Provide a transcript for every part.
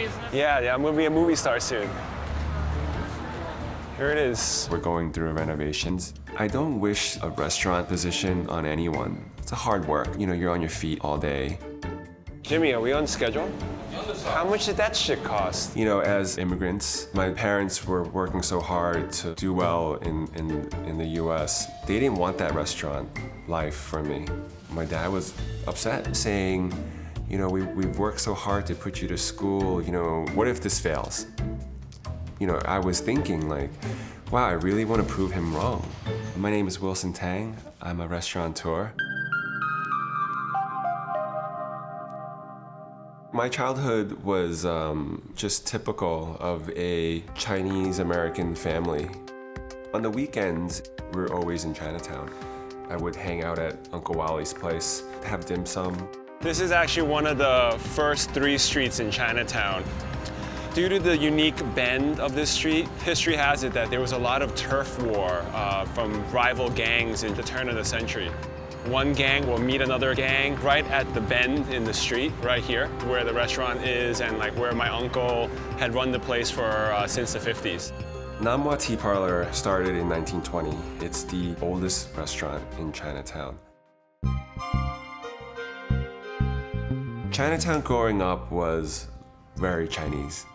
business? Yeah, I'm gonna be a movie star soon. Here it is. We're going through renovations. I don't wish a restaurant position on anyone. It's a hard work. You know, you're on your feet all day. Jimmy, are we on schedule? How much did that shit cost? You know, as immigrants, my parents were working so hard to do well in the US. They didn't want that restaurant life for me. My dad was upset, saying, you know, we've worked so hard to put you to school, you know, what if this fails? You know, I was thinking like, wow, I really want to prove him wrong. My name is Wilson Tang. I'm a restaurateur. My childhood was just typical of a Chinese-American family. On the weekends, we were always in Chinatown. I would hang out at Uncle Wally's place, have dim sum. This is actually one of the first 3 streets in Chinatown. Due to the unique bend of this street, history has it that there was a lot of turf war from rival gangs in the turn of the century. One gang will meet another gang right at the bend in the street, right here, where the restaurant is and like where my uncle had run the place for since the 50s. Namwa Tea Parlor started in 1920. It's the oldest restaurant in Chinatown. Chinatown growing up was very Chinese.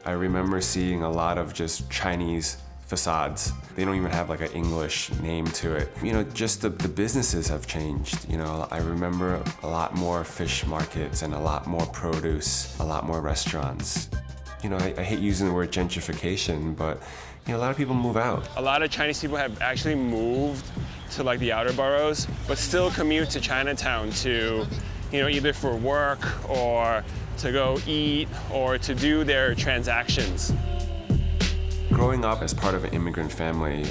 I remember seeing a lot of just Chinese facades. They don't even have like an English name to it. You know, just the businesses have changed. You know, I remember a lot more fish markets and a lot more produce, a lot more restaurants. You know, I hate using the word gentrification, but you know, a lot of people move out. A lot of Chinese people have actually moved to like the outer boroughs, but still commute to Chinatown to, you know, either for work or to go eat or to do their transactions. Growing up as part of an immigrant family,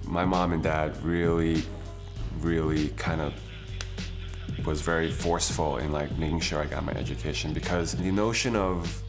my mom and dad really kind of was very forceful in like making sure I got my education, because the notion of,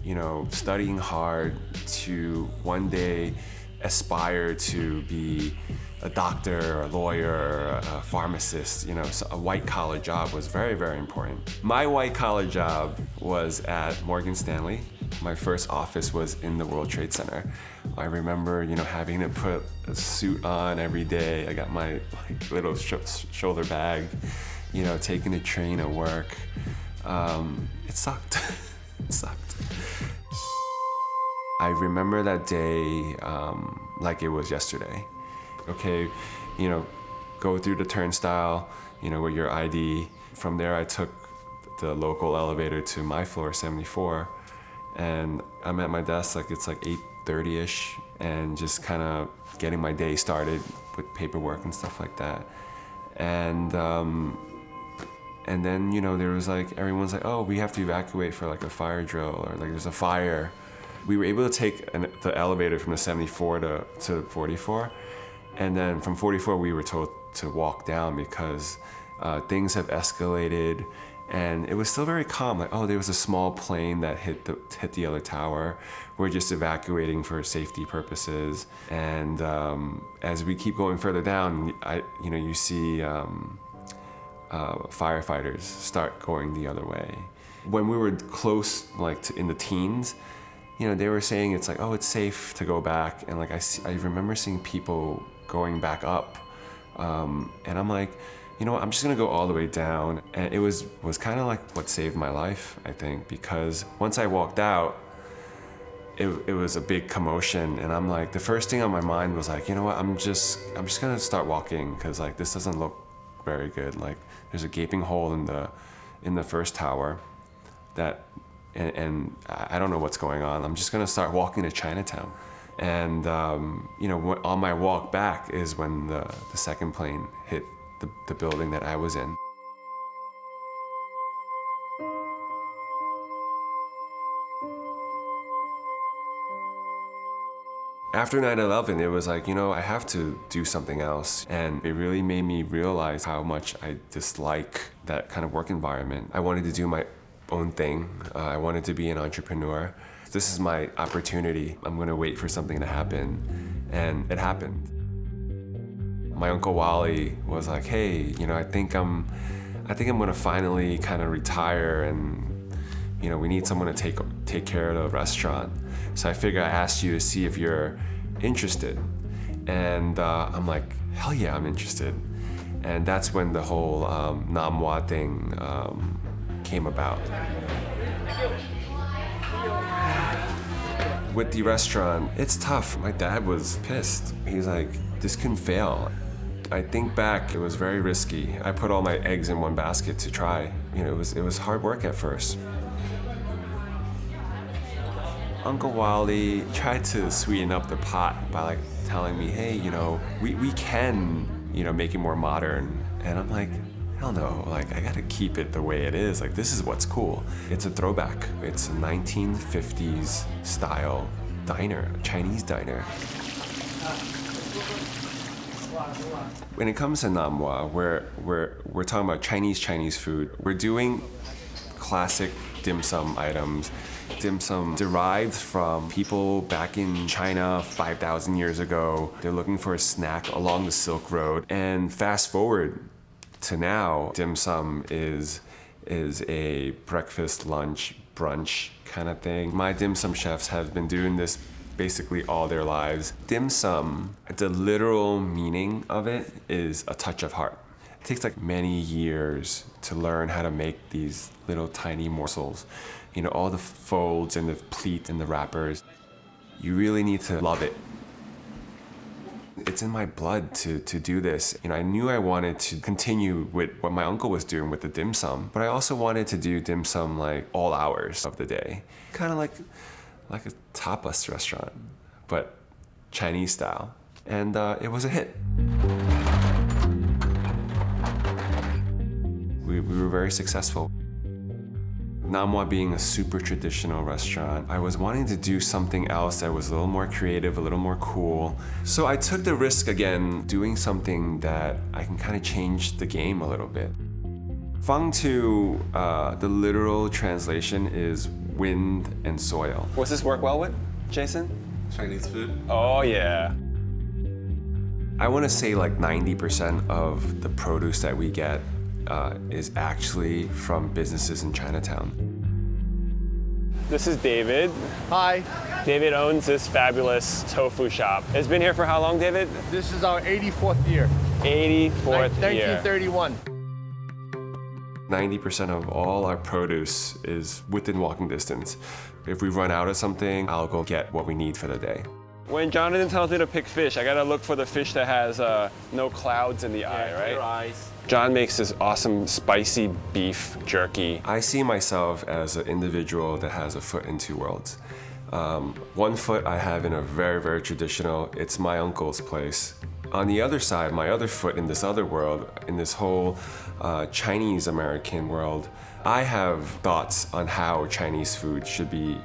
you know, studying hard to one day aspire to be a doctor, a lawyer, a pharmacist, you know, so a white-collar job was very, very important. My white-collar job was at Morgan Stanley. My first office was in the World Trade Center. I remember, you know, having to put a suit on every day. I got my like little shoulder bag, you know, taking the train to work. It sucked. It sucked. I remember that day like it was yesterday. Okay, you know, go through the turnstile, you know, with your ID. From there, I took the local elevator to my floor, 74, and I'm at my desk, like it's like 8:30-ish, and just kind of getting my day started with paperwork and stuff like that. And then, you know, there was like, everyone's like, oh, we have to evacuate for like a fire drill, or like there's a fire. We were able to take the elevator from the 74 to 44. And then from 44, we were told to walk down because things have escalated, and it was still very calm. Like, oh, there was a small plane that hit the other tower. We're just evacuating for safety purposes. And as we keep going further down, you know, you see firefighters start going the other way. When we were close, like in the teens, you know, they were saying it's like, oh, it's safe to go back. And like I remember seeing people going back up, and I'm like, you know what, I'm just gonna go all the way down. And it was kind of like what saved my life, I think, because once I walked out, it was a big commotion, and I'm like, the first thing on my mind was like, you know what, I'm just gonna start walking, because like this doesn't look very good. Like there's a gaping hole in the first tower that, and I don't know what's going on. I'm just gonna start walking to Chinatown. And you know, on my walk back is when the second plane hit the building that I was in. After 9/11, it was like, you know, I have to do something else. And it really made me realize how much I dislike that kind of work environment. I wanted to do my own thing. I wanted to be an entrepreneur. This is my opportunity. I'm gonna wait for something to happen. And it happened. My Uncle Wally was like, hey, you know, I think I'm gonna finally kind of retire and, You know, we need someone to take care of the restaurant. So I figured I asked you to see if you're interested. And I'm like, hell yeah, I'm interested. And that's when the whole Nam Hua thing came about. With the restaurant, it's tough. My dad was pissed. He's like, this can fail. I think back, it was very risky. I put all my eggs in one basket to try. You know, it was hard work at first. Uncle Wally tried to sweeten up the pot by like telling me, hey, you know, we can, you know, make it more modern. And I'm like, hell no, like I gotta keep it the way it is. Like this is what's cool. It's a throwback. It's a 1950s style diner, Chinese diner. When it comes to Nam Hua, we're talking about Chinese food. We're doing classic dim sum items. Dim sum derived from people back in China 5,000 years ago. They're looking for a snack along the Silk Road. And fast forward to now, dim sum is a breakfast, lunch, brunch kind of thing. My dim sum chefs have been doing this basically all their lives. Dim sum, the literal meaning of it is a touch of heart. It takes like many years to learn how to make these little tiny morsels. You know, all the folds and the pleats and the wrappers. You really need to love it. It's in my blood to do this. You know, I knew I wanted to continue with what my uncle was doing with the dim sum, but I also wanted to do dim sum like all hours of the day. Kind of like a tapas restaurant, but Chinese style. And it was a hit. We were very successful. Nam Hua being a super traditional restaurant, I was wanting to do something else that was a little more creative, a little more cool. So I took the risk again, doing something that I can kind of change the game a little bit. Fung Tu, the literal translation is wind and soil. What's this work well with, Jason? Chinese food? Oh yeah. I want to say like 90% of the produce that we get is actually from businesses in Chinatown. This is David. Hi, David owns this fabulous tofu shop. It's been here for how long, David? this is our 84th year. 84th year. 1931. 90% of all our produce is within walking distance. If we run out of something, I'll go get what we need for the day. When Jonathan tells me to pick fish, I gotta look for the fish that has no clouds in the eye, right? Your eyes. John makes this awesome spicy beef jerky. I see myself as an individual that has a foot in two worlds. One foot I have in a very, very traditional, it's my uncle's place. On the other side, my other foot in this other world, in this whole Chinese American world, I have thoughts on how Chinese food should be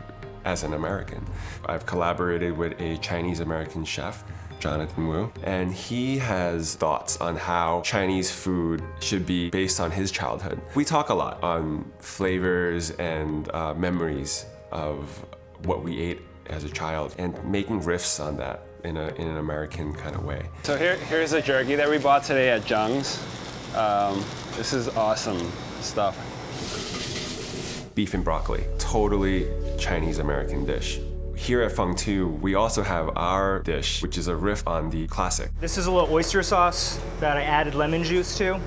as an American. I've collaborated with a Chinese American chef, Jonathan Wu, and he has thoughts on how Chinese food should be based on his childhood. We talk a lot on flavors and memories of what we ate as a child and making riffs on that in an American kind of way. So here's a jerky that we bought today at Zheng's. This is awesome stuff. Beef and broccoli, totally Chinese American dish. Here at Fung Tu, we also have our dish, which is a riff on the classic. This is a little oyster sauce that I added lemon juice to.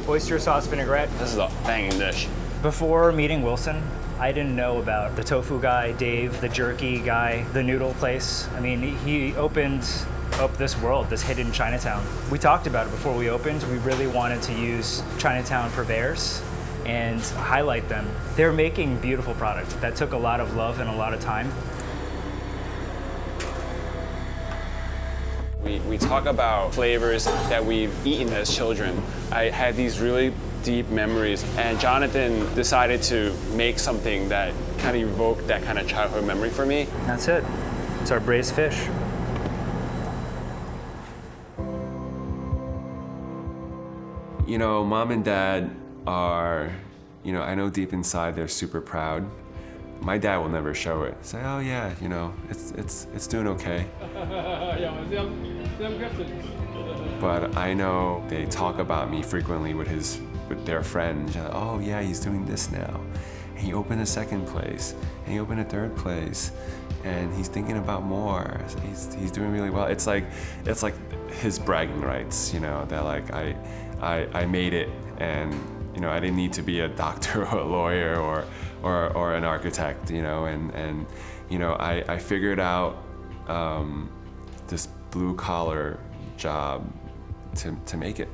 Oyster sauce vinaigrette. This is a banging dish. Before meeting Wilson, I didn't know about the tofu guy, Dave, the jerky guy, the noodle place. I mean, he opened up this world, this hidden Chinatown. We talked about it before we opened. We really wanted to use Chinatown purveyors and highlight them. They're making beautiful product that took a lot of love and a lot of time. We talk about flavors that we've eaten as children. I had these really deep memories, and Jonathan decided to make something that kind of evoked that kind of childhood memory for me. That's it. It's our braised fish. You know, mom and dad are, you know, I know deep inside they're super proud. My dad will never show it. Say, oh yeah, you know, it's doing okay. But I know they talk about me frequently with their friends. Oh yeah, he's doing this now. He opened a second place, and he opened a third place, and he's thinking about more. So he's doing really well. It's like his bragging rights, you know, that like I made it, and you know I didn't need to be a doctor or a lawyer or an architect, you know, and you know I figured out this blue collar job to make it.